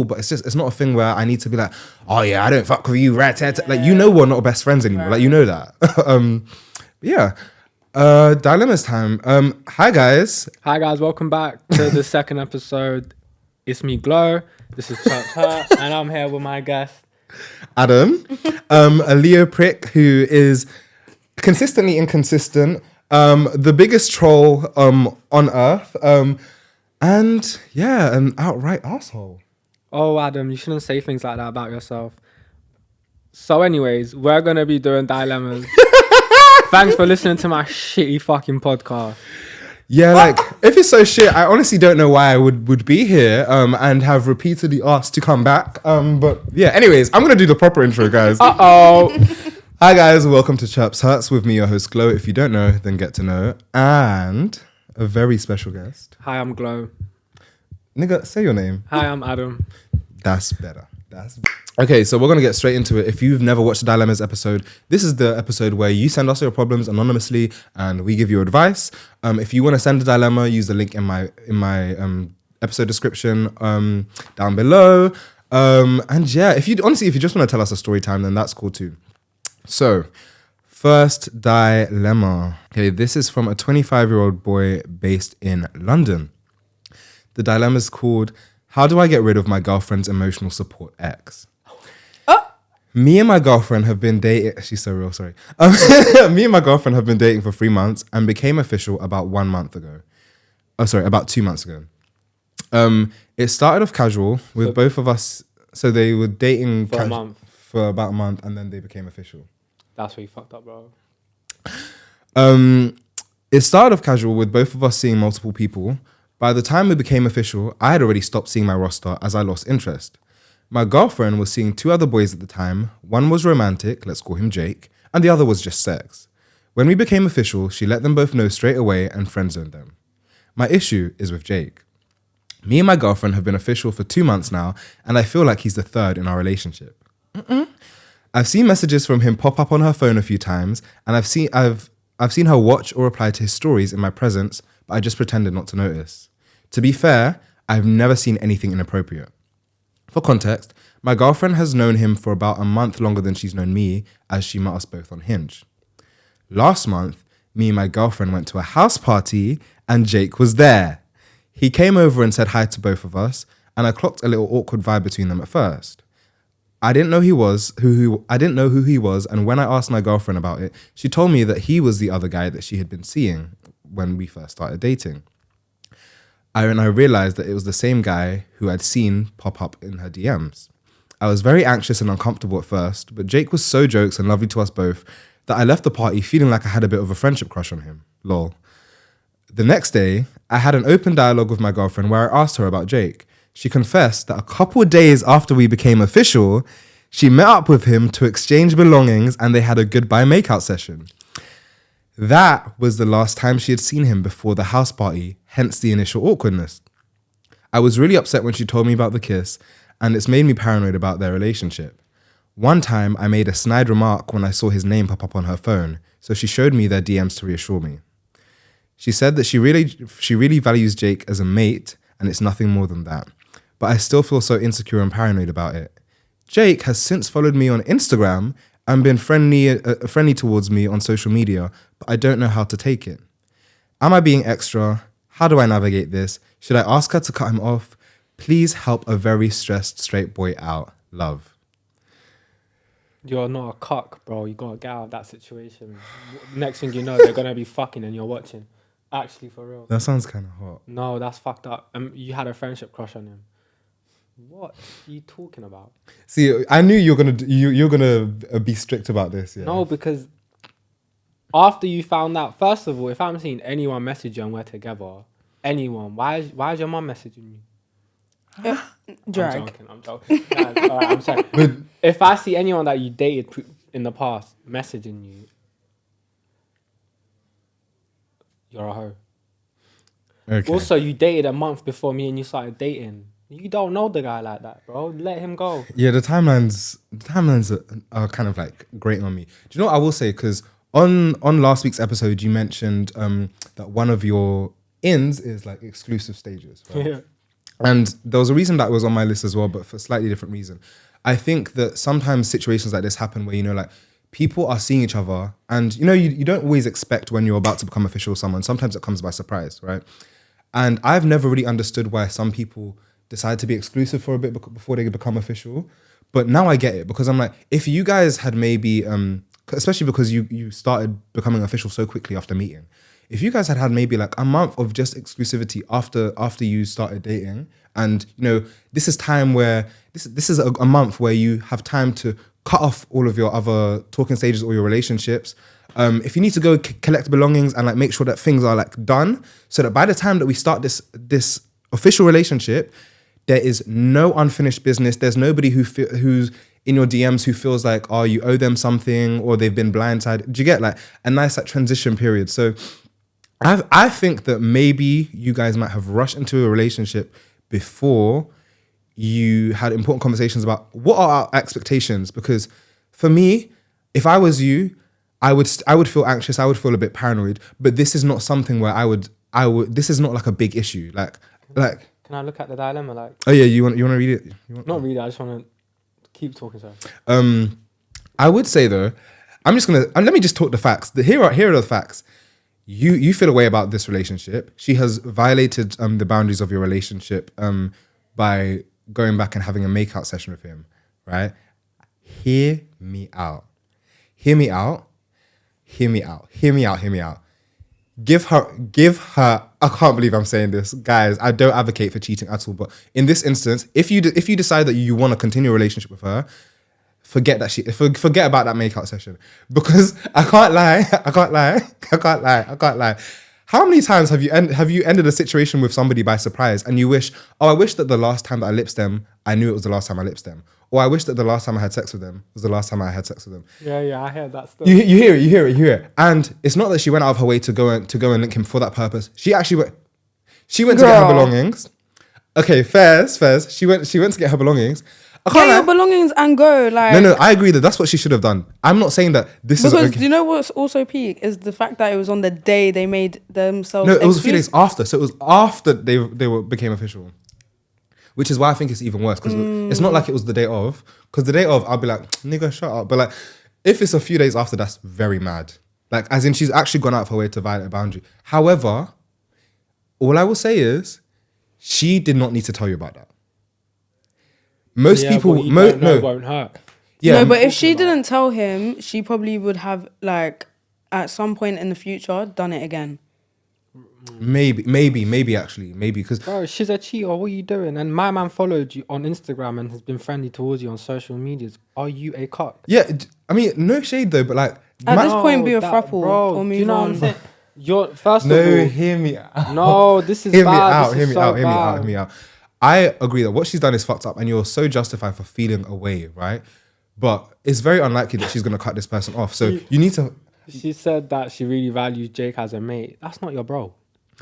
but it's not a thing where I need to be like, oh yeah, I don't fuck with you, right? Like, you know, we're not best friends anymore. Like, you know that. Yeah. Dilemmas time. Hi guys. Hi guys, welcome back to the second episode. It's me, Glow. This is Chirpse, and I'm here with my guest, Adem. A Leo prick who is consistently inconsistent. The biggest troll on earth. And yeah, an outright asshole. Oh, Adam, you shouldn't say things like that about yourself. So anyways, we're going to be doing dilemmas. Thanks for listening to my shitty fucking podcast. Yeah, like, if it's so shit, I honestly don't know why I would be here and have repeatedly asked to come back. But yeah, anyways, I'm going to do the proper intro, guys. Uh-oh. Hi, guys. Welcome to Chirpse Hurts with me, your host, Glow. If you don't know, then get to know. And a very special guest. Hi, I'm Glow. Nigga, say your name. Hi, I'm Adam. That's better. Okay, so we're going to get straight into it. If you've never watched the Dilemmas episode, this is the episode where you send us your problems anonymously and we give you advice. If you want to send a dilemma, use the link in my episode description down below. And yeah, if you just want to tell us a story time, then that's cool too. So, first dilemma. Okay, this is from a 25-year-old boy based in London. The dilemma is called, how do I get rid of my girlfriend's emotional support ex? Oh. Me and my girlfriend have been dating... She's so real, sorry. Me and my girlfriend have been dating for 3 months and became official about 1 month ago. Oh, sorry, about 2 months ago. It started off casual with both of us... So they were dating... For a month. For about a month, and then they became official. That's where you fucked up, bro. It started off casual with both of us seeing multiple people. By the time we became official, I had already stopped seeing my roster as I lost interest. My girlfriend was seeing 2 other boys at the time. One was romantic, let's call him Jake, and the other was just sex. When we became official, she let them both know straight away and friend-zoned them. My issue is with Jake. Me and my girlfriend have been official for 2 months now, and I feel like he's the third in our relationship. I've seen messages from him pop up on her phone a few times, and I've seen her watch or reply to his stories in my presence, but I just pretended not to notice. To be fair, I've never seen anything inappropriate. For context, my girlfriend has known him for about a month longer than she's known me, as she met us both on Hinge. Last month, me and my girlfriend went to a house party, and Jake was there. He came over and said hi to both of us, and I clocked a little awkward vibe between them at first. I didn't know who he was, and when I asked my girlfriend about it, she told me that he was the other guy that she had been seeing when we first started dating. I realized that it was the same guy who I'd seen pop up in her DMs. I was very anxious and uncomfortable at first, but Jake was so jokes and lovely to us both that I left the party feeling like I had a bit of a friendship crush on him. Lol. The next day, I had an open dialogue with my girlfriend where I asked her about Jake. She confessed that a couple of days after we became official, she met up with him to exchange belongings and they had a goodbye makeout session. That was the last time she had seen him before the house party, hence the initial awkwardness. I was really upset when she told me about the kiss, and it's made me paranoid about their relationship. One time, I made a snide remark when I saw his name pop up on her phone, so she showed me their DMs to reassure me. She said that she really values Jake as a mate, and it's nothing more than that. But I still feel so insecure and paranoid about it. Jake has since followed me on Instagram and been friendly towards me on social media, but I don't know how to take it. Am I being extra? How do I navigate this? Should I ask her to cut him off? Please help a very stressed straight boy out. Love. You're not a cock, bro. You gotta get out of that situation. Next thing you know, they're gonna be fucking and you're watching. Actually, for real. That sounds kind of hot. No, that's fucked up. You had a friendship crush on him. What are you talking about? See, I knew you're gonna be strict about this. Yeah. No, because after you found out, first of all, if I'm seeing anyone message you and we're together, anyone, why is your mum messaging you? Drag. I'm joking. Nah, all right, I'm sorry. But if I see anyone that you dated in the past messaging you, you're a hoe. Okay. Also, you dated a month before me and you started dating. You don't know the guy like that, bro. Let him go. Yeah, the timelines are kind of like grating on me. Do you know what I will say? Because on last week's episode, you mentioned that one of your ins is like exclusive stages. Right? Yeah. And there was a reason that was on my list as well, but for a slightly different reason. I think that sometimes situations like this happen where, like, people are seeing each other and, you don't always expect when you're about to become official with someone. Sometimes it comes by surprise, right? And I've never really understood why some people decide to be exclusive for a bit before they become official. But now I get it, because I'm like, if you guys had maybe, especially because you started becoming official so quickly after meeting, if you guys had maybe like a month of just exclusivity after you started dating, and this is time where this is a month where you have time to cut off all of your other talking stages or your relationships. If you need to go collect belongings and like make sure that things are like done, so that by the time that we start this official relationship, there is no unfinished business. There's nobody who's in your DMs who feels like, oh, you owe them something or they've been blindsided. Do you get like a nice like transition period? So I think that maybe you guys might have rushed into a relationship before you had important conversations about what are our expectations. Because for me, if I was you, I would feel anxious. I would feel a bit paranoid. But this is not something where I would. This is not like a big issue. Like. Can I look at the dilemma? Like. Oh yeah, you want to read it? Not read it. I just want to keep talking. Sorry. I would say though, I'm just gonna let me just talk the facts. Here are the facts. You feel a way about this relationship. She has violated the boundaries of your relationship by going back and having a makeout session with him, right? Hear me out. Hear me out. Hear me out. Hear me out. Hear me out. Give her. I can't believe I'm saying this, guys. I don't advocate for cheating at all, but in this instance, if you decide that you want to continue a relationship with her, forget about that makeout session, because I can't lie. How many times have you ended a situation with somebody by surprise and you wish, I wish that the last time that I lips them, I knew it was the last time I lips them, or I wish that the last time I had sex with them was the last time I had sex with them. Yeah, I heard that stuff. You hear it. And it's not that she went out of her way to go and link him for that purpose. She actually went to get her belongings. Okay, fairs. She went to get her belongings. Get your belongings and go. Like no, I agree that that's what she should have done. I'm not saying that this is because do you know what's also peak is the fact that it was on the day they made themselves. No, it was a few days after. So it was after they became official, which is why I think it's even worse, because it's not like it was the day of. Because the day of, I'll be like, nigga, shut up. But like, if it's a few days after, that's very mad. Like, as in, she's actually gone out of her way to violate a boundary. However, all I will say is, she did not need to tell you about that. Most people won't hurt. Yeah, no, but if she didn't tell him, she probably would have like at some point in the future done it again. Maybe actually, because bro, she's a cheater. What are you doing? And my man followed you on Instagram and has been friendly towards you on social medias. Are you a cock? Yeah, I mean, no shade though, but like at this point, be a throuple or move you know on. What I'm saying? You're first no, of all, hear me out. No, this is hear bad. Hear me out. I agree that what she's done is fucked up, and you're so justified for feeling away, right? But it's very unlikely that she's gonna cut this person off. So you need to. She said that she really values Jake as a mate. That's not your bro.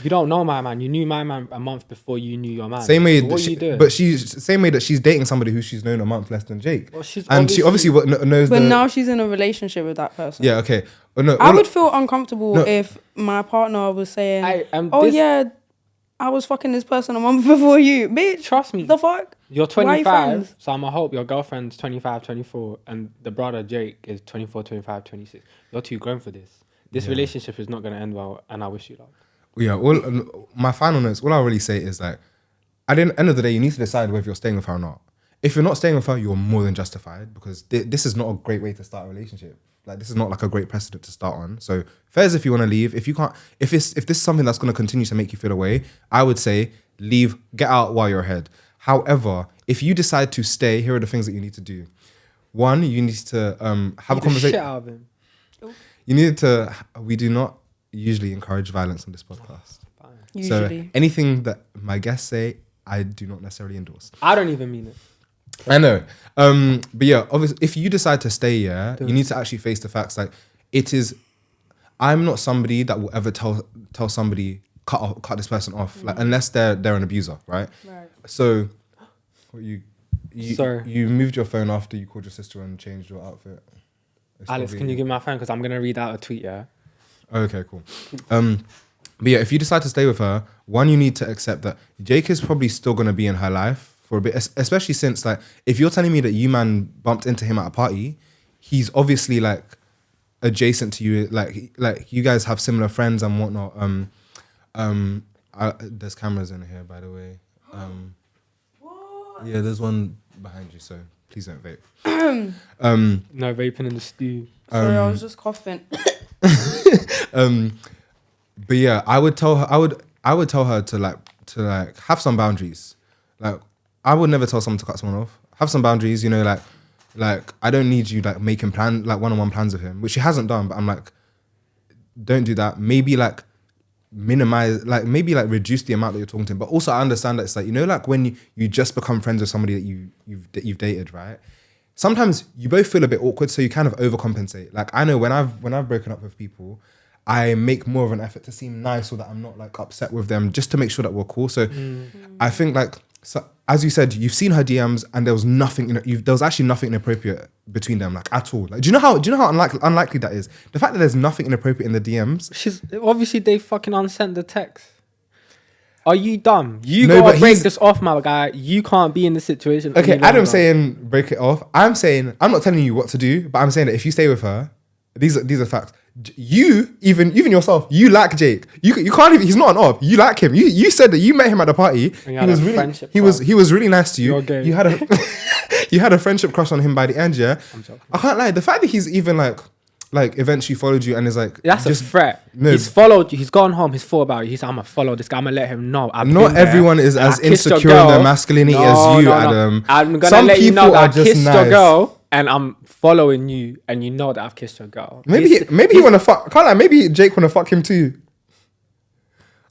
You don't know my man. You knew my man a month before you knew your man. Same way, so what are you doing? But same way that she's dating somebody who she's known a month less than Jake. Well, she obviously knows. But now she's in a relationship with that person. Yeah, okay. No, I would feel uncomfortable if my partner was saying, I was fucking this person a month before you. Bitch, trust me. The fuck? You're 25, so I'm going to hope your girlfriend's 25, 24, and the brother Jake is 24, 25, 26. You're too grown for this. This relationship is not going to end well, and I wish you luck. Yeah, my final notes, all I'll really say is like, at the end of the day, you need to decide whether you're staying with her or not. If you're not staying with her, you're more than justified, because this is not a great way to start a relationship. Like, this is not like a great precedent to start on. So fairs if you want to leave. If you can't, if this is something that's going to continue to make you feel away, I would say leave, get out while you're ahead. However, if you decide to stay, here are the things that you need to do. One, you need to have a conversation. Shit out of him. You need to. We do not usually encourage violence on this podcast. Usually. So anything that my guests say, I do not necessarily endorse. I don't even mean it. I know. But yeah, obviously, if you decide to stay, you need to actually face the facts. Like, I'm not somebody that will ever tell somebody cut this person off, like, unless they're an abuser, right? Right. So, Sorry. you moved your phone after you called your sister and changed your outfit. Alex, can you give me my phone? Because I'm going to read out a tweet, yeah? Okay, cool. But yeah, if you decide to stay with her, one, you need to accept that Jake is probably still going to be in her life for a bit, especially since, like, if you're telling me that you, man, bumped into him at a party, he's obviously, like, adjacent to you. Like you guys have similar friends and whatnot. There's cameras in here, by the way. Yeah, there's one behind you, so please don't vape. No vaping in the stew. Sorry, I was just coughing. But yeah, I would tell her to have some boundaries. Like, I would never tell someone to cut someone off. Have some boundaries, you know, like I don't need you like making one-on-one plans with him, which he hasn't done, but I'm like, don't do that. Maybe like minimize, like maybe like reduce the amount that you're talking to him. But also I understand that it's like, you know, like when you just become friends with somebody that you've dated, right? Sometimes you both feel a bit awkward, so you kind of overcompensate. Like, I know when I've broken up with people, I make more of an effort to seem nice so that I'm not like upset with them, just to make sure that we're cool. So I think like, so, as you said, you've seen her DMs and there was nothing, there was actually nothing inappropriate between them, like at all. Like, do you know how unlikely that is? The fact that there's nothing inappropriate in the DMs. She's obviously, they fucking unsent the text. Are you dumb? You gotta break this off, my guy. You can't be in this situation. Okay, Adam's saying break it off. I'm saying, I'm not telling you what to do, but I'm saying that if you stay with her, these are facts. You even yourself, you like Jake. You can't even. He's not an op. You like him. You said that you met him at the party. He was really nice to you. You had a friendship crush on him by the end. Yeah, I can't lie. The fact that he's even like eventually followed you and is like, that's just a threat. No. He's followed you. He's gone home. He's thought about it. He's like, I'm gonna follow this guy. I'm gonna let him know. Not everyone is as insecure in their masculinity as you, Adam. I'm gonna let you know that I kissed your girl. And I'm following you, and you know that I've kissed your girl. Maybe he wanna fuck. I can't lie. Maybe Jake wanna fuck him too.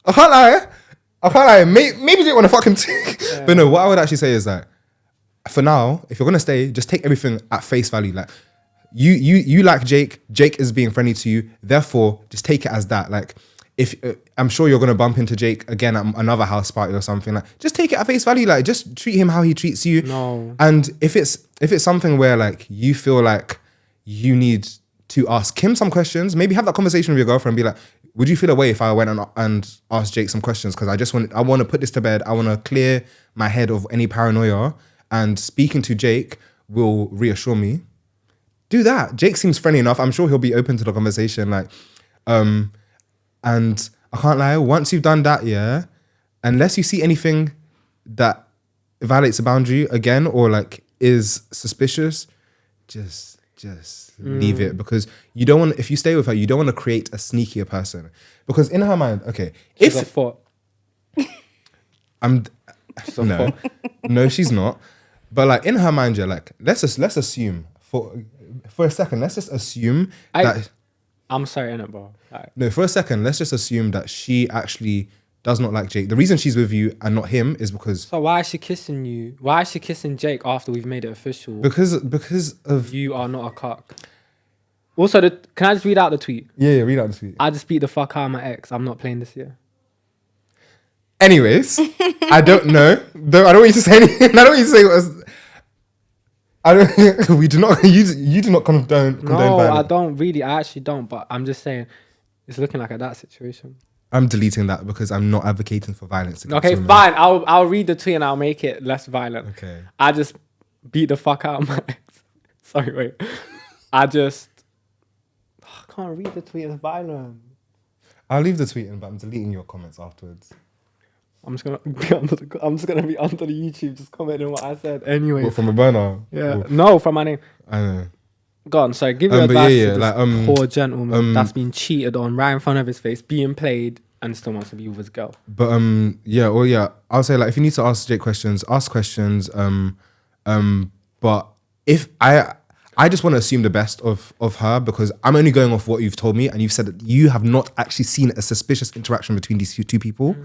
I can't lie. Maybe Jake wanna fuck him too. Yeah. But no, what I would actually say is that for now, if you're gonna stay, just take everything at face value. Like, you like Jake. Jake is being friendly to you. Therefore, just take it as that. Like, if I'm sure you're gonna bump into Jake again at another house party or something, like, just take it at face value. Like, just treat him how he treats you. No. And if it's something where like you feel like you need to ask him some questions, maybe have that conversation with your girlfriend. Be like, would you feel a way if I went and asked Jake some questions? Because I want to put this to bed. I want to clear my head of any paranoia. And speaking to Jake will reassure me. Do that. Jake seems friendly enough. I'm sure he'll be open to the conversation. Like, and I can't lie, once you've done that, yeah, unless you see anything that violates a boundary again or like is suspicious, just leave it, because you don't want, if you stay with her, you don't want to create a sneakier person, because in her mind, okay, she's a thought. No, she's not. But like in her mind, yeah, like let's assume for a second, let's just assume that. I'm sorry, innit, bro. No, for a second, let's just assume that she actually does not like Jake. The reason she's with you and not him is because... So why is she kissing you? Why is she kissing Jake after we've made it official? Because of... You are not a cock. Also, can I just read out the tweet? Yeah, read out the tweet. I just beat the fuck out of my ex. I'm not playing this year. Anyways, I don't know. I don't want you to say anything. I don't want you to say what was... we do not. You do not condone violence. I don't really. I actually don't. But I'm just saying, it's looking like that situation. I'm deleting that because I'm not advocating for violence. Okay, women. Fine. I'll read the tweet and I'll make it less violent. Okay. I just beat the fuck out of my ex. Sorry, wait. I can't read the tweet. It's violent. I'll leave the tweet in, but I'm deleting your comments afterwards. I'm just gonna be under the YouTube, just commenting what I said. Anyway, from a burner. Yeah, no, from my name. I know. Go on, sorry. Give your advice to this poor gentleman that's been cheated on right in front of his face, being played, and still wants to be with his girl. But I'll say, like, if you need to ask Jake questions, ask questions. But if I just want to assume the best of her, because I'm only going off what you've told me, and you've said that you have not actually seen a suspicious interaction between these two people.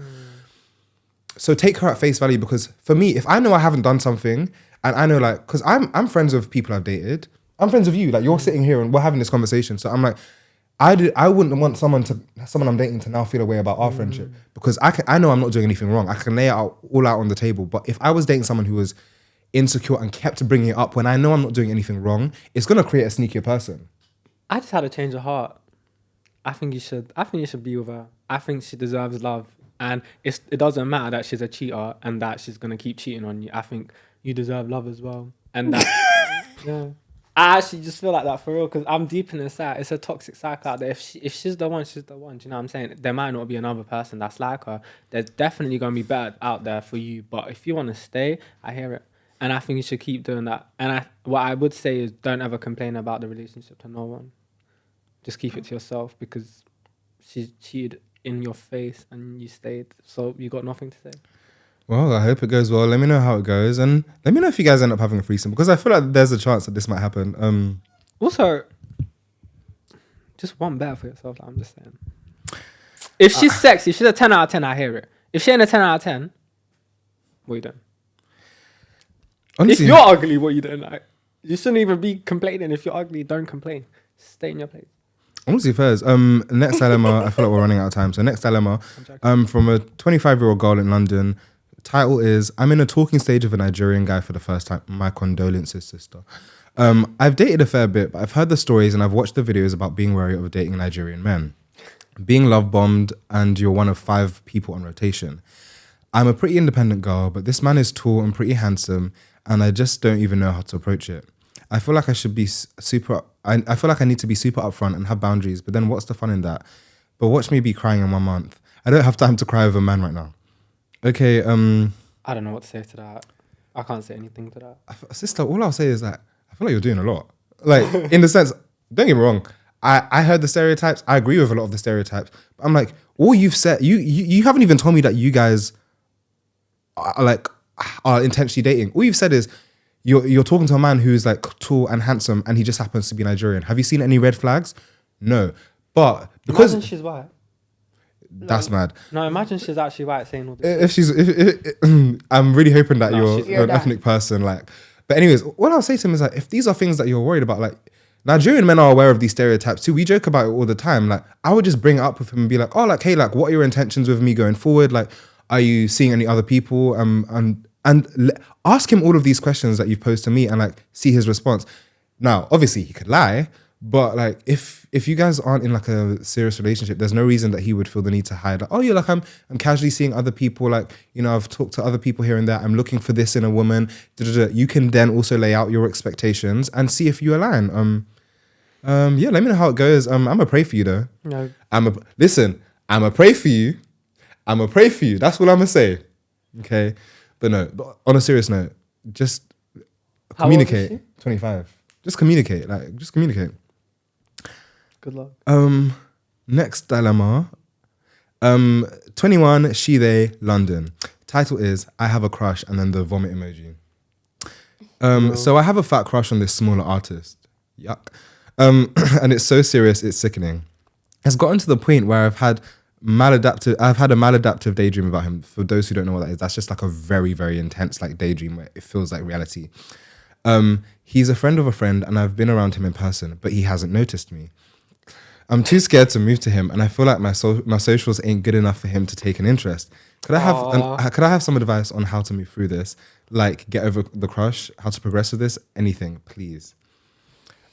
So take her at face value, because for me, if I know I haven't done something, and I know, like, because I'm friends with people I've dated, I'm friends with you, like, you're sitting here and we're having this conversation, so I'm like, I wouldn't want someone I'm dating to now feel a way about our friendship, because I know I'm not doing anything wrong. I can lay it all out on the table. But if I was dating someone who was insecure and kept bringing it up when I know I'm not doing anything wrong, it's gonna create a sneakier person. I just had a change of heart. I think you should be with her. I think she deserves love. And it doesn't matter that she's a cheater and that she's going to keep cheating on you. I think you deserve love as well. And that, yeah. I actually just feel like that for real because I'm deep in inside. It's a toxic cycle out there. If she's the one, she's the one. Do you know what I'm saying? There might not be another person that's like her. There's definitely going to be better out there for you. But if you want to stay, I hear it. And I think you should keep doing that. And what I would say is don't ever complain about the relationship to no one. Just keep it to yourself because she cheated in your face and you stayed. So you got nothing to say. Well, I hope it goes well. Let me know how it goes. And let me know if you guys end up having a threesome because I feel like there's a chance that this might happen. Also, just one better for yourself. I'm just saying. If she's sexy, she's a 10 out of 10, I hear it. If she ain't a 10 out of 10, what are you doing? Honestly, if you're ugly, what are you doing? Like, you shouldn't even be complaining. If you're ugly, don't complain. Stay in your place. Honestly, first, next dilemma, I feel like we're running out of time. So next dilemma, from a 25-year-old girl in London. Title is, I'm in a talking stage of a Nigerian guy for the first time. My condolences, sister. I've dated a fair bit, but I've heard the stories and I've watched the videos about being wary of dating Nigerian men. Being love-bombed and you're one of 5 people on rotation. I'm a pretty independent girl, but this man is tall and pretty handsome and I just don't even know how to approach it. I feel like I should be I feel like I need to be super upfront and have boundaries, but then what's the fun in that? But watch me be crying in 1 month. I don't have time to cry over a man right now. Okay, I don't know what to say to that. I can't say anything to that. Sister, all I'll say is that I feel like you're doing a lot. Like, in the sense, don't get me wrong, I heard the stereotypes. I agree with a lot of the stereotypes. But I'm like, all you've said, you haven't even told me that you guys are intentionally dating. All you've said is you're talking to a man who's like tall and handsome and he just happens to be Nigerian. Have you seen any red flags? No. But because imagine she's white. That's mad. No, imagine she's actually white saying all this. I'm really hoping that you're an ethnic person. Like, but anyways, what I'll say to him is like, if these are things that you're worried about, like Nigerian men are aware of these stereotypes too. We joke about it all the time. Like, I would just bring it up with him and be like, oh, like, hey, like, what are your intentions with me going forward? Like, are you seeing any other people? And ask him all of these questions that you've posed to me and like see his response. Now, obviously, he could lie. But like, if you guys aren't in like a serious relationship, there's no reason that he would feel the need to hide. Like, oh, you're like, I'm casually seeing other people. Like, you know, I've talked to other people here and there. I'm looking for this in a woman. You can then also lay out your expectations and see if you align. Yeah, let me know how it goes. I'm gonna pray for you though. No. Listen, I'm gonna pray for you. I'm gonna pray for you. That's what I'm gonna say. Okay, but no. But on a serious note, just communicate. How old is she? 25. Just communicate. Like, just communicate. Good luck. Next dilemma. 21, she, they, London. Title is, I have a crush, and then the vomit emoji. So I have a fat crush on this smaller artist. Yuck. And it's so serious, it's sickening. It's gotten to the point where I've had a maladaptive daydream about him. For those who don't know what that is, that's just like a very, very intense like daydream where it feels like reality. He's a friend of a friend, and I've been around him in person, but he hasn't noticed me. I'm too scared to move to him, and I feel like my socials ain't good enough for him to take an interest. Could I have some advice on how to move through this? Like, get over the crush, how to progress with this? Anything, please.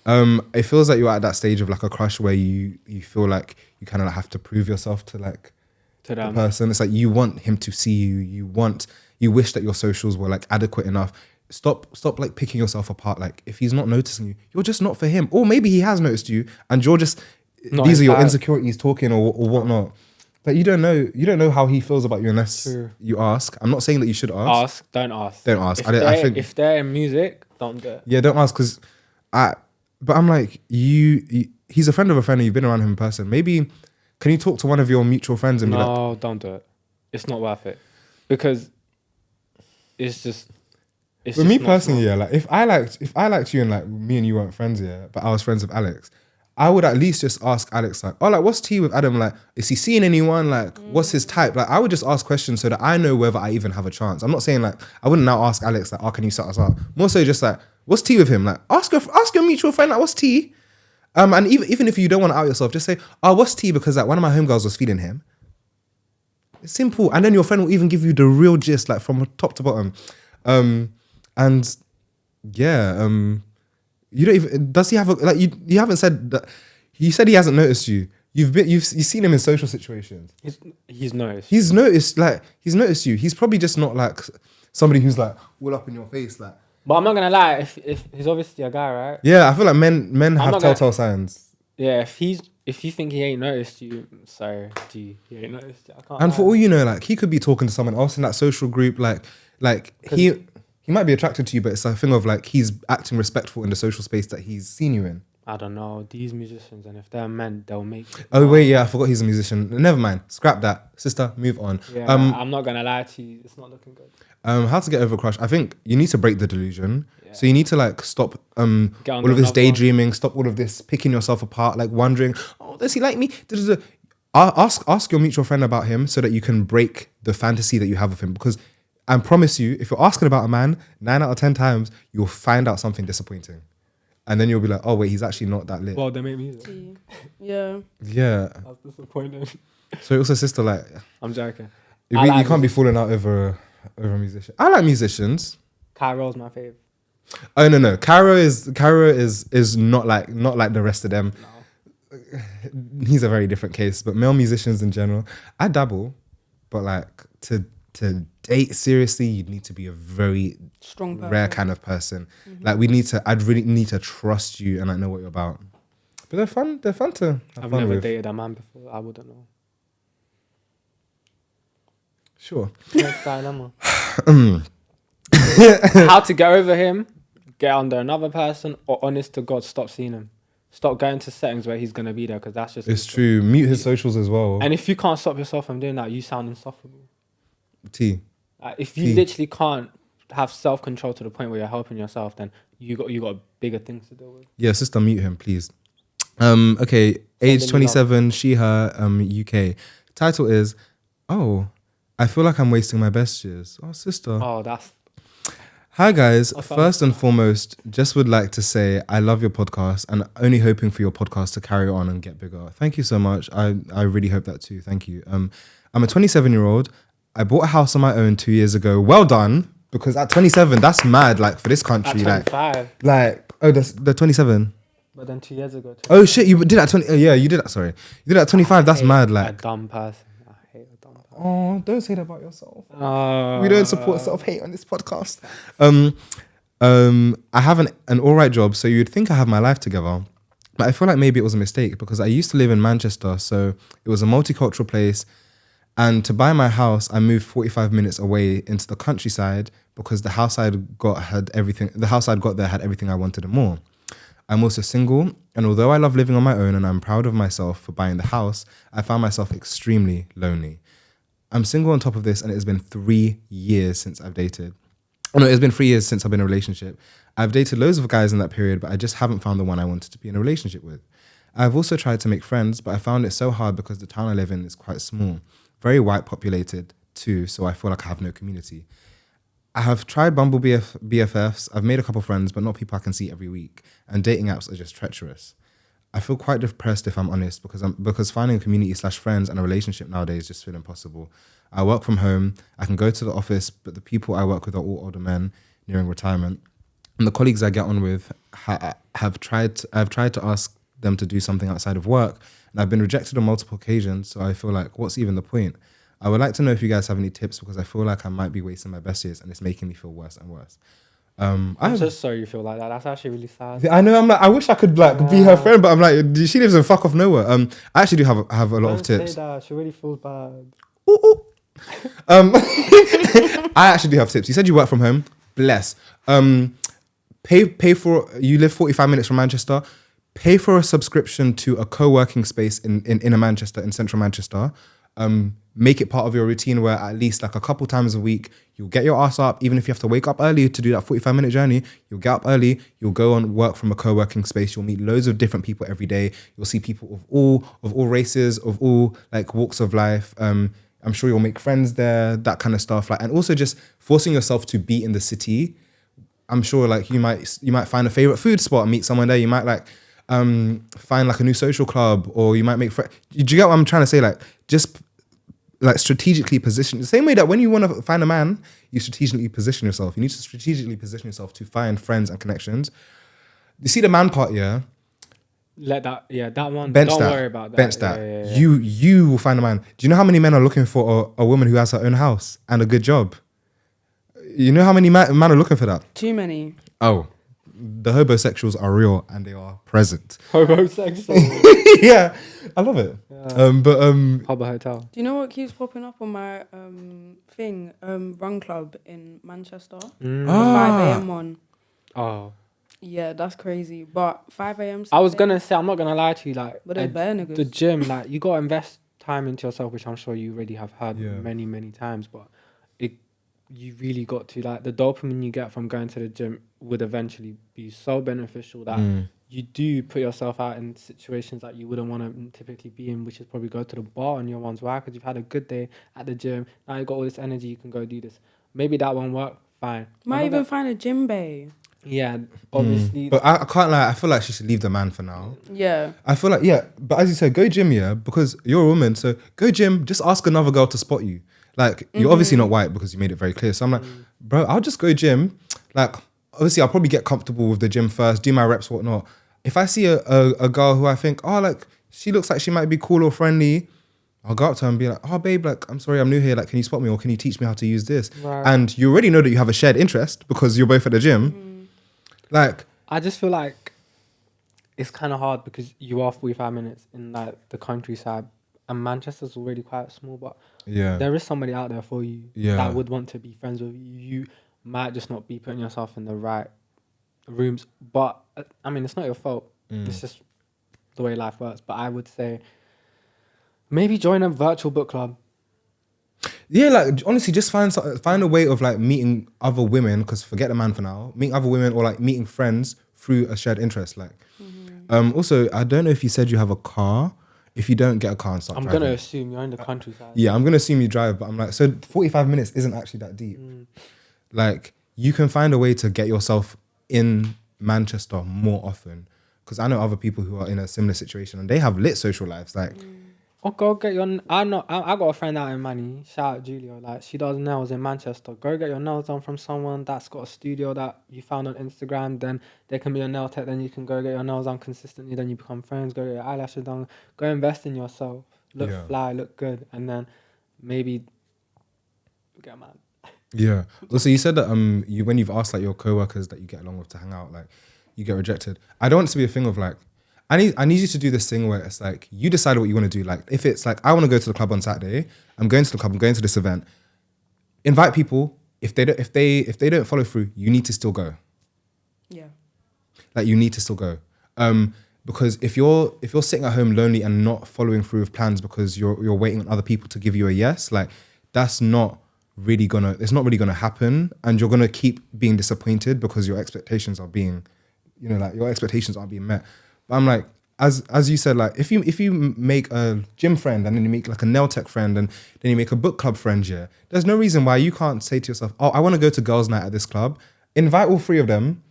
It feels like you're at that stage of like a crush where you feel like you kind of like have to prove yourself to like the person. It's like you want him to see you. You wish that your socials were like adequate enough. Stop like picking yourself apart. Like, if he's not noticing you, you're just not for him. Or maybe he has noticed you and you're just these are your insecurities talking or whatnot. But you don't know how he feels about you unless you ask. I'm not saying that you should ask. Don't ask. I think if they're in music, don't do it. Yeah, don't ask because but I'm like, he's a friend of a friend and you've been around him in person. Maybe, can you talk to one of your mutual friends and be like... No, don't do it. It's not worth it. Because it's just... For me personally, yeah, like if I liked you and like me and you weren't friends, yeah, but I was friends with Alex, I would at least just ask Alex like, oh, like what's tea with Adem? Like, is he seeing anyone? Like, what's his type? Like, I would just ask questions so that I know whether I even have a chance. I'm not saying like, I wouldn't now ask Alex like, oh, can you set us up? More so just like, what's tea with him? Like, ask your mutual friend like, what's tea? And even if you don't want to out yourself, just say, oh, what's tea? Because like one of my homegirls was feeling him. It's simple, and then your friend will even give you the real gist, like from top to bottom. And yeah, you don't even, does he have a, like, you haven't said that, he said he hasn't noticed you. you've seen him in social situations. He's noticed. He's noticed you. He's probably just not like somebody who's like all up in your face, like. But I'm not gonna lie. If he's obviously a guy, right? Yeah, I feel like men have telltale signs. Yeah, if you think he ain't noticed you, sorry, he ain't noticed you. I can't. And for all you know, like he could be talking to someone else in that social group, like he might be attracted to you, but it's a thing of like he's acting respectful in the social space that he's seen you in. I don't know, these musicians, and if they're men, they'll make it. Oh wait, yeah, I forgot he's a musician. Never mind, scrap that, sister. Move on. Yeah, I'm not gonna lie to you, it's not looking good. How to get over a crush? I think you need to break the delusion. Yeah. So you need to like stop all of this daydreaming, stop all of this picking yourself apart, like wondering, oh, does he like me? Ask your mutual friend about him so that you can break the fantasy that you have of him. Because I promise you, if you're asking about a man, 9 out of 10 times you'll find out something disappointing. And then you'll be like, oh wait, he's actually not that lit. Well, they make music. Yeah. Yeah. That's disappointing. So also, sister, like, I'm joking. You can't be falling out over a musician. I like musicians. Cairo's my fave. Oh no. Cairo is not like the rest of them. No. He's a very different case. But male musicians in general, I dabble, but like to date seriously, you'd need to be a very strong, rare kind of person. Mm-hmm. Like I'd really need to trust you and I know what you're about. But they're fun. They're fun to have I've fun never with. dated a man before. I wouldn't know. Sure. Next dilemma. How to get over him? Get under another person, or honest to God, stop seeing him. Stop going to settings where he's gonna be there, because that's just. It's true. Mute his socials as well. And if you can't stop yourself from doing that, you sound insufferable. If you literally can't have self-control to the point where you're helping yourself, then you got bigger things to deal with. Yeah, sister, mute him, please. Okay, age 27, she, her, UK. Title is, oh, I feel like I'm wasting my best years. Oh, sister. Oh, that's... Hi, guys. First and foremost, just would like to say I love your podcast and only hoping for your podcast to carry on and get bigger. Thank you so much. I really hope that too. Thank you. I'm a 27-year-old. I bought a house on my own 2 years ago. Well done. Because at 27, that's mad, like, for this country. At 25. The 27. But then 2 years ago. Oh, shit, you did that 20. Yeah, you did that, sorry. You did that 25, that's mad, like. A dumb person. I hate a dumb person. Oh, don't say that about yourself. We don't support self-hate on this podcast. I have an all right job, so you'd think I have my life together. But I feel like maybe it was a mistake because I used to live in Manchester, so it was a multicultural place. And to buy my house, I moved 45 minutes away into the countryside because the house I'd got had everything. The house I'd got there had everything I wanted and more. I'm also single, and although I love living on my own and I'm proud of myself for buying the house, I found myself extremely lonely. I'm single on top of this, and it has been 3 years since I've dated. Oh, no, it's been 3 years since I've been in a relationship. I've dated loads of guys in that period, but I just haven't found the one I wanted to be in a relationship with. I've also tried to make friends, but I found it so hard because the town I live in is quite small. Very white populated too, so I feel like I have no community. I have tried Bumble BFFs. I've made a couple friends, but not people I can see every week. And dating apps are just treacherous. I feel quite depressed if I'm honest, because finding a community / friends and a relationship nowadays just feel impossible. I work from home. I can go to the office, but the people I work with are all older men nearing retirement. And the colleagues I get on with I've tried to ask them to do something outside of work, and I've been rejected on multiple occasions, so I feel like, what's even the point? I would like to know if you guys have any tips, because I feel like I might be wasting my best years and it's making me feel worse and worse. I'm just sorry you feel like that. That's actually really sad. I know, I'm like, I wish I could like be her friend, but I'm like, she lives in fuck off nowhere. I actually do have a lot of tips. Say that. She really feels bad. I actually do have tips. You said you work from home. Bless. Pay for, you live 45 minutes from Manchester. Pay for a subscription to a co-working space in Manchester, in central Manchester. Make it part of your routine where at least like a couple times a week, you'll get your ass up. Even if you have to wake up early to do that 45-minute journey, you'll get up early, you'll go and work from a co-working space. You'll meet loads of different people every day. You'll see people of all races, of all like walks of life. I'm sure you'll make friends there, that kind of stuff. Like, and also just forcing yourself to be in the city. I'm sure like you might find a favorite food spot and meet someone there. You might like find like a new social club, or you might make friends. Do you get what I'm trying to say? Like, just like strategically position, the same way that when you want to find a man, you strategically position yourself. You need to strategically position yourself to find friends and connections. You see the man part, yeah? let that one. Bench Don't that. worry about that. Bench that. Yeah. You will find a man. Do you know how many men are looking for a woman who has her own house and a good job? You know how many men are looking for that? Too many. Oh, the hobosexuals are real and they are present. Hobosexual. Yeah, I love it. Yeah. Hobo Hotel. Do you know what keeps popping up on my thing? Run Club in Manchester. The 5 a.m. one. Oh. Yeah, that's crazy. But 5 a.m. I was gonna say, I'm not gonna lie to you, like, but the gym, like, you gotta invest time into yourself, which I'm sure you already have heard many, many times. But you really got to, like, the dopamine you get from going to the gym would eventually be so beneficial that you do put yourself out in situations that you wouldn't want to typically be in, which is probably go to the bar on your ones. Why? Because you've had a good day at the gym. Now you've got all this energy, you can go do this. Maybe that won't work. Fine. Might even find a gym bay. Yeah, obviously. But I can't lie, I feel like she should leave the man for now. Yeah. I feel like, but as you said, go gym, because you're a woman, so go gym, just ask another girl to spot you. Like, you're obviously not white because you made it very clear. So I'm like, bro, I'll just go gym. Like, obviously, I'll probably get comfortable with the gym first, do my reps, whatnot. If I see a girl who I think, like, she looks like she might be cool or friendly, I'll go up to her and be like, oh, babe, like, I'm sorry, I'm new here. Like, can you spot me or can you teach me how to use this? Right. And you already know that you have a shared interest because you're both at the gym. Like, I just feel like it's kind of hard because you are 45 minutes in, like, the countryside. And Manchester's already quite small, but there is somebody out there for you that would want to be friends with you. You might just not be putting yourself in the right rooms. But, I mean, it's not your fault. It's just the way life works. But I would say maybe join a virtual book club. Yeah, like, honestly, just find a way of, like, meeting other women, because forget the man for now, meeting other women or, like, meeting friends through a shared interest. Like, also, I don't know if you said you have a car. If you don't get a car and start driving. I'm going to assume you're in the countryside. Yeah, I'm going to assume you drive, but I'm like, so 45 minutes isn't actually that deep. Like, you can find a way to get yourself in Manchester more often. Because I know other people who are in a similar situation and they have lit social lives. Like, or go get your... I got a friend out in Manny, shout out Julia, like, she does nails in Manchester. Go get your nails done from someone that's got a studio that you found on Instagram. Then they can be a nail tech. Then you can go get your nails done consistently. Then you become friends. Go get your eyelashes done. Go invest in yourself. Look fly, look good. And then maybe get a man. Yeah. Also, you said that when you've asked, like, your co-workers that you get along with to hang out, like, you get rejected. I don't want it to be a thing of, like, I need you to do this thing where it's like, you decide what you want to do. Like, if it's like, I want to go to the club on Saturday, I'm going to the club, I'm going to this event. Invite people. If they don't follow through, you need to still go. Yeah. Like, you need to still go. Because if you're sitting at home lonely and not following through with plans because you're waiting on other people to give you a yes, like, it's not really gonna happen, and you're gonna keep being disappointed because your expectations are being, your expectations aren't being met. But I'm like, as you said, like, if you make a gym friend and then you make, like, a nail tech friend and then you make a book club friend, there's no reason why you can't say to yourself, oh, I want to go to girls' night at this club. Invite all 3 of them.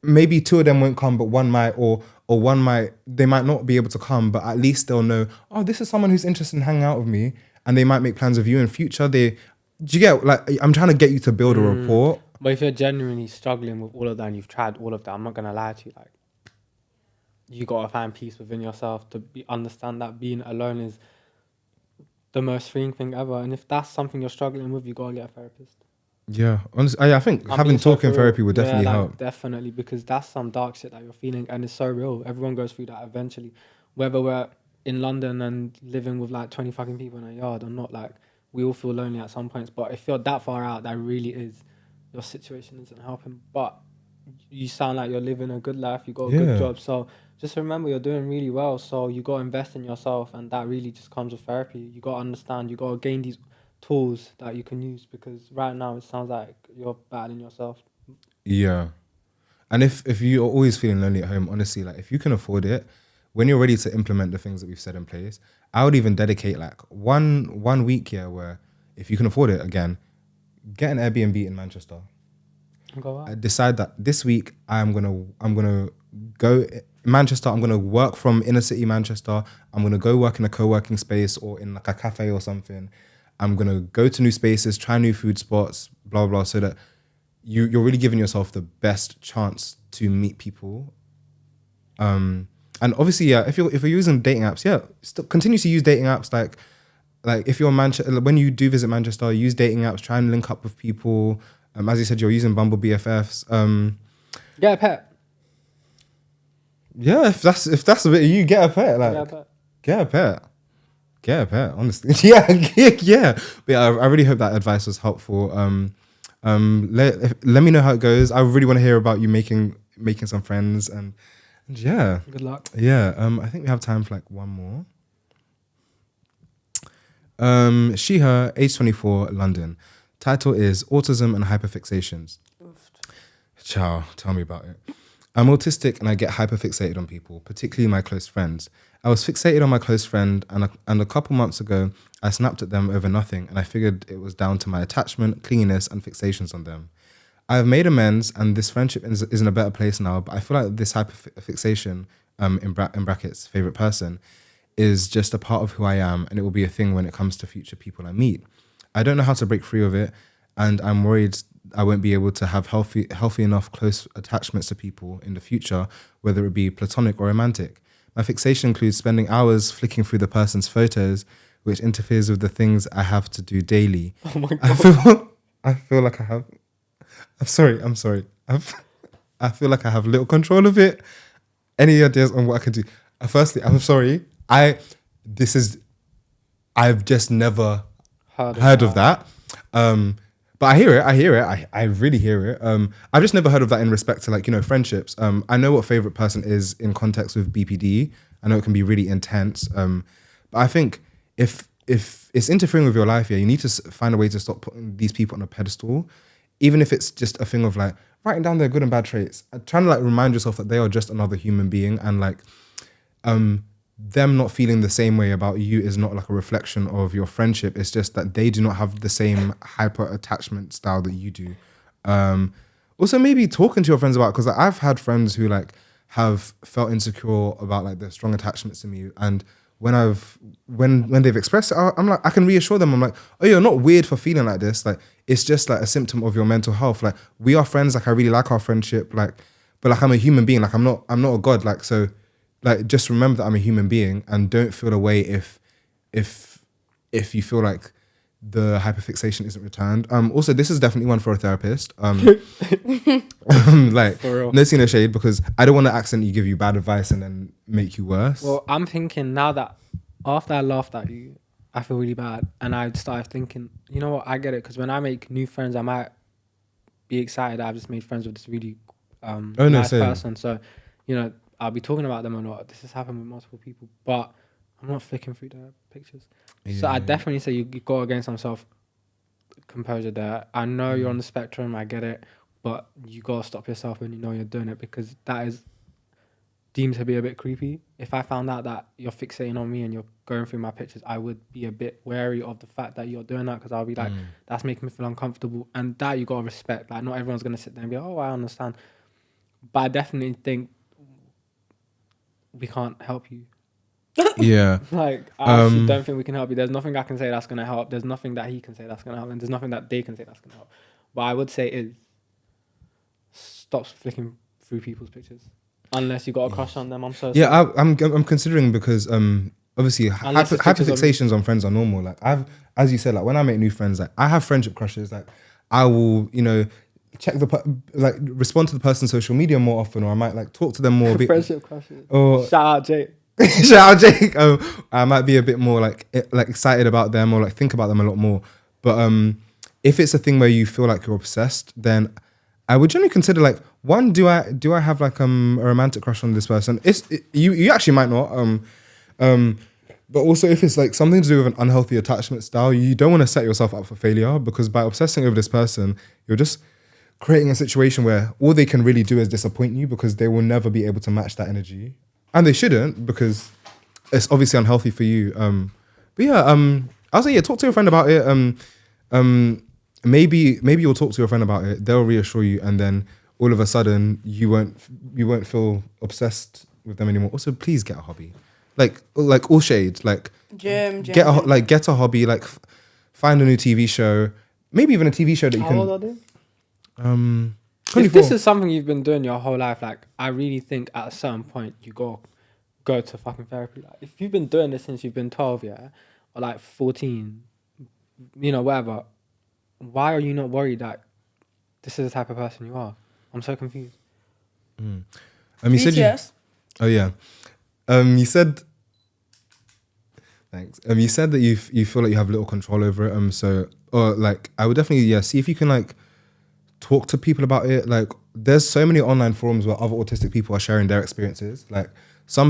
Maybe 2 of them won't come, but one might, or one might, they might not be able to come, but at least they'll know, oh, this is someone who's interested in hanging out with me, and they might make plans with you in future. Do you get, like, I'm trying to get you to build a rapport. But if you're genuinely struggling with all of that and you've tried all of that, I'm not going to lie to you, like, you got to find peace within yourself to understand that being alone is the most freeing thing ever. And if that's something you're struggling with, you got to get a therapist. Yeah, honestly, I think having talking therapy would definitely help. Definitely, because that's some dark shit that you're feeling, and it's so real. Everyone goes through that eventually. Whether we're in London and living with, like, 20 fucking people in a yard or not, like, we all feel lonely at some points. But if you're that far out, that really is, your situation isn't helping. But you sound like you're living a good life, you got a good job, so just remember you're doing really well. So you got to invest in yourself, and that really just comes with therapy. You got to understand, you got to gain these tools that you can use, because right now it sounds like you're battling yourself. Yeah. And if you're always feeling lonely at home, honestly, like, if you can afford it, when you're ready to implement the things that we've set in place, I would even dedicate, like, one week here where, if you can afford it, again, get an Airbnb in Manchester. I decide that this week I'm gonna go Manchester. I'm gonna work from inner city Manchester. I'm gonna go work in a co-working space or in, like, a cafe or something. I'm gonna go to new spaces, try new food spots, blah blah, so that you're really giving yourself the best chance to meet people. And And obviously, yeah, if you're using dating apps, yeah, still continue to use dating apps. Like if you're in Manchester, when you do visit Manchester, use dating apps. Try and link up with people. As you said, you're using Bumble BFFs. Get a pet. Yeah, if that's a bit, you get a pet. Like get a pet. Honestly, yeah. But yeah, I really hope that advice was helpful. Let me know how it goes. I really want to hear about you making some friends and yeah. Good luck. Yeah. I think we have time for like one more. She, her, age 24, London. Title is Autism and Hyperfixations. Ciao, tell me about it. I'm autistic and I get hyperfixated on people, particularly my close friends. I was fixated on my close friend and a couple months ago, I snapped at them over nothing and I figured it was down to my attachment, clinginess and fixations on them. I have made amends and this friendship is in a better place now, but I feel like this hyperfixation, in brackets, favorite person, is just a part of who I am and it will be a thing when it comes to future people I meet. I don't know how to break free of it and I'm worried I won't be able to have healthy enough close attachments to people in the future, whether it be platonic or romantic. My fixation includes spending hours flicking through the person's photos, which interferes with the things I have to do daily. Oh my God. I feel like I have... I'm sorry. I feel like I have little control of it. Any ideas on what I can do? Firstly, I'm sorry. I've just never heard of that. But I hear it. I really hear it. I've just never heard of that in respect to, like, you know, friendships. I know what favorite person is in context with BPD. I know it can be really intense. But I think if it's interfering with your life, yeah, you need to find a way to stop putting these people on a pedestal, even if it's just a thing of like writing down their good and bad traits, trying to like remind yourself that they are just another human being, and like them not feeling the same way about you is not like a reflection of your friendship. It's just that they do not have the same hyper attachment style that you do. Also, maybe talking to your friends about, because like, I've had friends who like have felt insecure about like their strong attachments to me, and when they've expressed it, I'm like, I can reassure them. I'm like, oh, you're not weird for feeling like this. Like, it's just like a symptom of your mental health. Like, we are friends. Like, I really like our friendship. Like, but like, I'm a human being. Like, I'm not a god. Like, so, like, just remember that I'm a human being, and don't feel away if you feel like the hyperfixation isn't returned. Also, this is definitely one for a therapist. Like, no tea, no shade, because I don't want to accidentally give you bad advice and then make you worse. Well, I'm thinking now that after I laughed at you, I feel really bad, and I started thinking, you know what, I get it, because when I make new friends, I might be excited that I've just made friends with this really nice person. So, you know, I'll be talking about them a lot. This has happened with multiple people, but I'm not flicking through their pictures. Yeah. So I definitely say you got to gain some self-composure there. I know you're on the spectrum, I get it, but you got to stop yourself when you know you're doing it, because that is deemed to be a bit creepy. If I found out that you're fixating on me and you're going through my pictures, I would be a bit wary of the fact that you're doing that, because I'll be like, that's making me feel uncomfortable. And that you got to respect. Like, not everyone's going to sit there and be, oh, I understand. But I definitely think we can't help you. Yeah. Like, I actually don't think we can help you. There's nothing I can say that's going to help. There's nothing that he can say that's going to help. And there's nothing that they can say that's going to help. What I would say is stop flicking through people's pictures. Unless you got a crush on them. I'm so sorry. Yeah, I'm considering, because obviously hyperfixations on friends are normal. Like, as you said, like when I make new friends, like I have friendship crushes. Like, I will, you know, check respond to the person's social media more often, or I might like talk to them more. Friendship crushes. Or shout out Jake. Shout out Jake. I might be a bit more like excited about them, or like think about them a lot more. But if it's a thing where you feel like you're obsessed, then I would generally consider, like, one, do I have like a romantic crush on this person? You actually might not. But also, if it's like something to do with an unhealthy attachment style, you don't want to set yourself up for failure, because by obsessing over this person, you're just creating a situation where all they can really do is disappoint you, because they will never be able to match that energy. And they shouldn't, because it's obviously unhealthy for you. But yeah, I'll say, yeah, talk to your friend about it. Maybe you'll talk to your friend about it. They'll reassure you, and then all of a sudden you won't feel obsessed with them anymore. Also, please get a hobby, like all shade, like gym. Get a hobby, like find a new TV show, maybe even a TV show that you can. How old are they? 24. If this is something you've been doing your whole life, like, I really think at a certain point you go go to fucking therapy. Like, if you've been doing this since you've been 12, yeah, or like 14, you know, whatever, why are you not worried that this is the type of person you are? I'm so confused. You BTS. said oh yeah. You said thanks. You said that you feel like you have little control over it. So or like I would definitely see if you can like talk to people about it. Like there's so many online forums where other autistic people are sharing their experiences. Like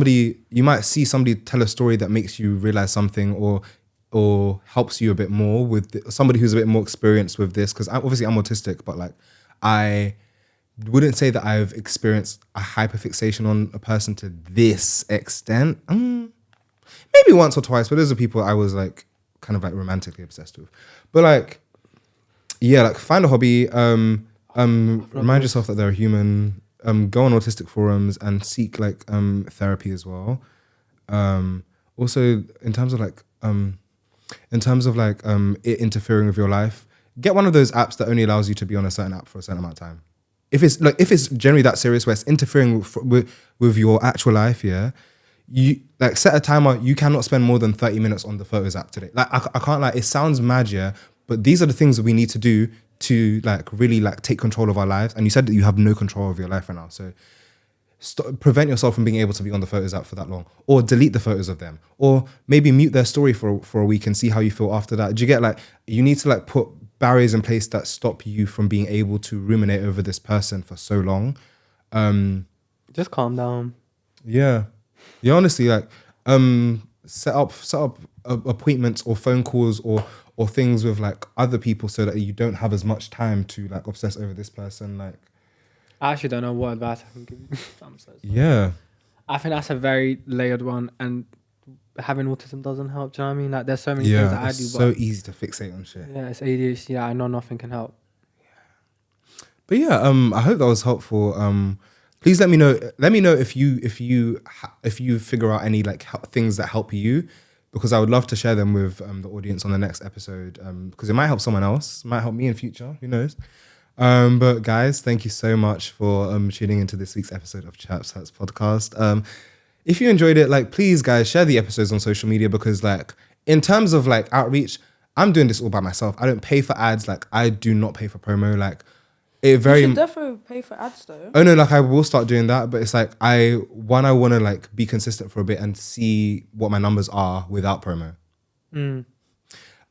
you might see somebody tell a story that makes you realize something or helps you a bit more with somebody who's a bit more experienced with this. Because obviously I'm autistic, but like I wouldn't say that I've experienced a hyperfixation on a person to this extent. Maybe once or twice, but those are people I was like kind of like romantically obsessed with. But like, yeah, like find a hobby. Remind yourself that they're a human. Go on autistic forums and seek like therapy as well. Also, in terms of it interfering with your life, get one of those apps that only allows you to be on a certain app for a certain amount of time. If it's generally that serious where it's interfering with your actual life, yeah, you like set a timer. You cannot spend more than 30 minutes on the Photos app today. Like I can't it sounds mad, yeah, but these are the things that we need to do to like really like take control of our lives. And you said that you have no control of your life right now, so prevent yourself from being able to be on the Photos app for that long, or delete the photos of them, or maybe mute their story for a week and see how you feel after that. Do you get like you need to like put barriers in place that stop you from being able to ruminate over this person for so long. Just calm down. Yeah, honestly, like set up appointments or phone calls or things with like other people so that you don't have as much time to like obsess over this person. Like I actually don't know what advice I can give you. I'm so sorry. Yeah, I think that's a very layered one, and having autism doesn't help. Do you know what I mean? Like there's so many things that I do. It's so easy to fixate on shit. Yeah, it's ADHD. I know nothing can help. But yeah, I hope that was helpful. Please let me know. Let me know if you figure out any like things that help you, because I would love to share them with the audience on the next episode. Because it might help someone else, might help me in future. Who knows? But guys, thank you so much for tuning into this week's episode of Chirpse podcast. If you enjoyed it, like please, guys, share the episodes on social media, because like in terms of like outreach, I'm doing this all by myself. I don't pay for ads. Like I do not pay for promo. Like you should definitely pay for ads though. Oh no, like I will start doing that, but it's like I want to like be consistent for a bit and see what my numbers are without promo.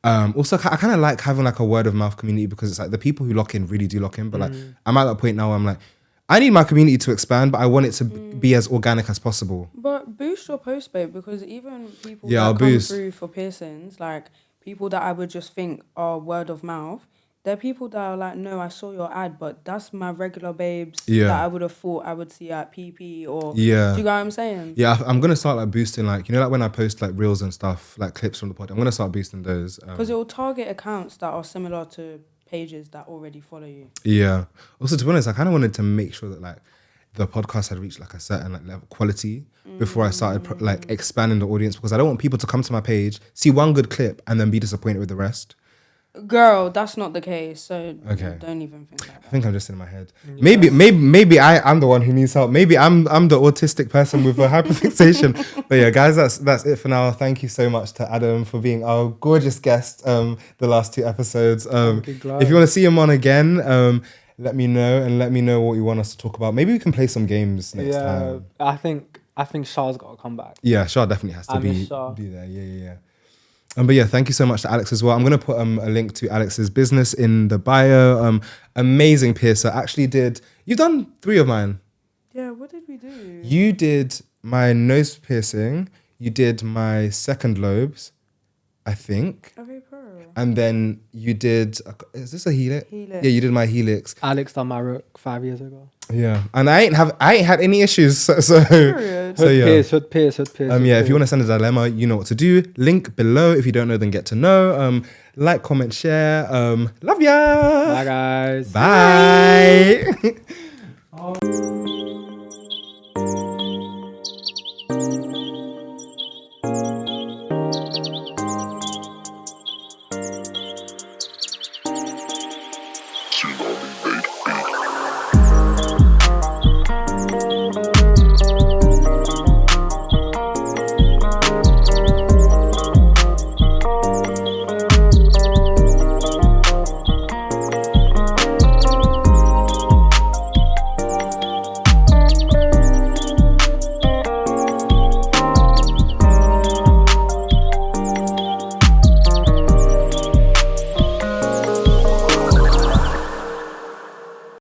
Also, I kind of like having like a word of mouth community, because it's like the people who lock in really do lock in. But like I'm at that point now where I'm like, I need my community to expand, but I want it to be as organic as possible. But boost your post, babe, because even people that come through for piercings, like people that I would just think are word of mouth, there are people that are like, no, I saw your ad, but that's my regular babes that I would have thought I would see at PP or... Do you know what I'm saying? Yeah, I'm going to start like boosting, like, you know, like when I post like reels and stuff, like clips from the pod, I'm going to start boosting those. Because it will target accounts that are similar to pages that already follow you. Yeah. Also, to be honest, I kind of wanted to make sure that like the podcast had reached like a certain like level of quality before I started like expanding the audience, because I don't want people to come to my page, see one good clip and then be disappointed with the rest. Girl, that's not the case. So don't even think like that. I think I'm just in my head. Yeah. Maybe I'm the one who needs help. Maybe I'm the autistic person with a hyperfixation. But yeah, guys, that's it for now. Thank you so much to Adem for being our gorgeous guest the last 2 episoades. If you want to see him on again, let me know, and let me know what you want us to talk about. Maybe we can play some games next time. I think Shah's got to come back. Yeah, Shah definitely has to be there. Yeah. But yeah, thank you so much to Alex as well. I'm going to put a link to Alex's business in the bio. Amazing piercer. You've done 3 of mine. Yeah, what did we do? You did my nose piercing. You did my second lobes, I think. Okay, cool. And then you did, is this a helix? Yeah, you did my helix. Alex done my rook 5 years ago. Yeah, and I ain't had any issues. So Hood pierce. If you want to send a dilemma, you know what to do. Link below. If you don't know, then get to know. Like, comment, share. Love ya. Bye, guys. Bye.